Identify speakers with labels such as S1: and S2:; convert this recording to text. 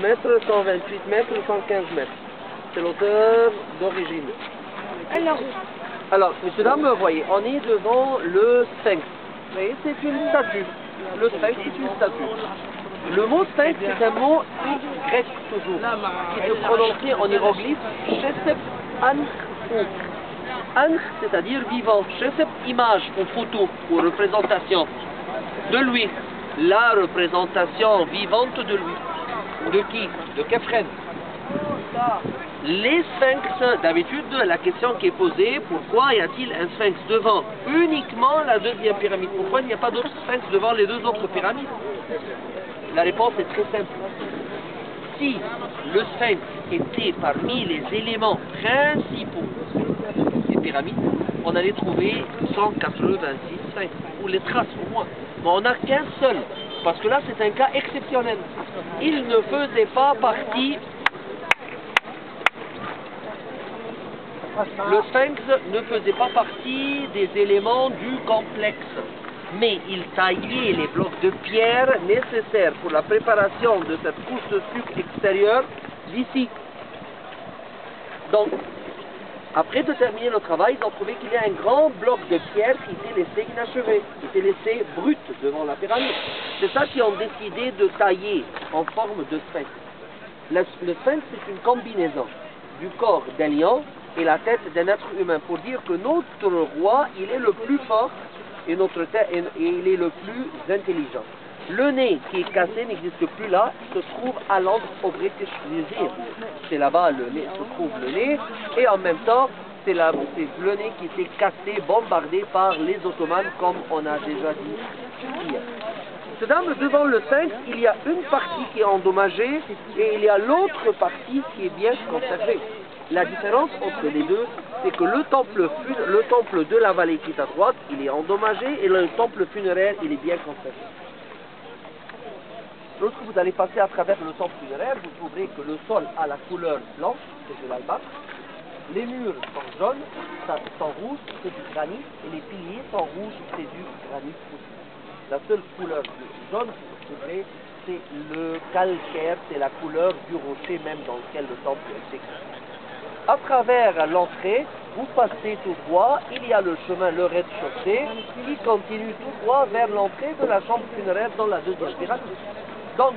S1: mètres, 128 mètres, 115 mètres. C'est l'auteur d'origine. Alors, messieurs, dames, vous voyez, on est devant le sphinx. Vous voyez, c'est une statue. Le sphinx, c'est une statue. Le mot sphinx, c'est un mot grec toujours, qui se prononce en hiéroglyphe Shesep Ankh. Ankh, c'est-à-dire vivant. Shesep, image ou photo ou représentation de lui. La représentation vivante de lui. De qui? De Khéphren. Les sphinx, d'habitude, la question qui est posée, pourquoi y a-t-il un sphinx devant uniquement la deuxième pyramide? Pourquoi il n'y a pas d'autres sphinx devant les deux autres pyramides? La réponse est très simple. Si le sphinx était parmi les éléments principaux des pyramides, on allait trouver 186 sphinx, ou les traces au moins. Mais on n'a qu'un seul, parce que là c'est un cas exceptionnel. Il ne faisait pas partie... Le sphinx ne faisait pas partie des éléments du complexe, mais il taillait les blocs de pierre nécessaires pour la préparation de cette couche de sucre extérieure d'ici. Donc, après de terminer le travail, ils ont trouvé qu'il y a un grand bloc de pierre qui était laissé inachevé, qui était laissé brut devant la pyramide. C'est ça qu'ils ont décidé de tailler en forme de sphinx. Le sphinx, c'est une combinaison du corps d'un lion et la tête d'un être humain, pour dire que notre roi, il est le plus fort et notre tête, et il est le plus intelligent. Le nez qui est cassé n'existe plus là, il se trouve à Londres au British Museum. C'est là-bas se trouve le nez, et en même temps, c'est le nez qui s'est cassé, bombardé par les Ottomans, comme on a déjà dit hier. Mesdames, devant le sphinx, il y a une partie qui est endommagée et il y a l'autre partie qui est bien conservée. La différence entre les deux, c'est que le temple de la vallée qui est à droite, il est endommagé et le temple funéraire, il est bien conservé. Lorsque vous allez passer à travers le temple funéraire, vous trouverez que le sol a la couleur blanche, c'est de l'albâtre. Les murs sont jaunes, sont rouges, c'est du granit, et les piliers sont rouges, c'est du granit aussi. La seule couleur jaune que vous trouverez, c'est le calcaire, c'est la couleur du rocher même dans lequel le temple est construit. À travers l'entrée, vous passez tout droit, il y a le chemin, le rez-de-chaussée, qui continue tout droit vers l'entrée de la chambre funéraire dans la deuxième pyramide. Donc,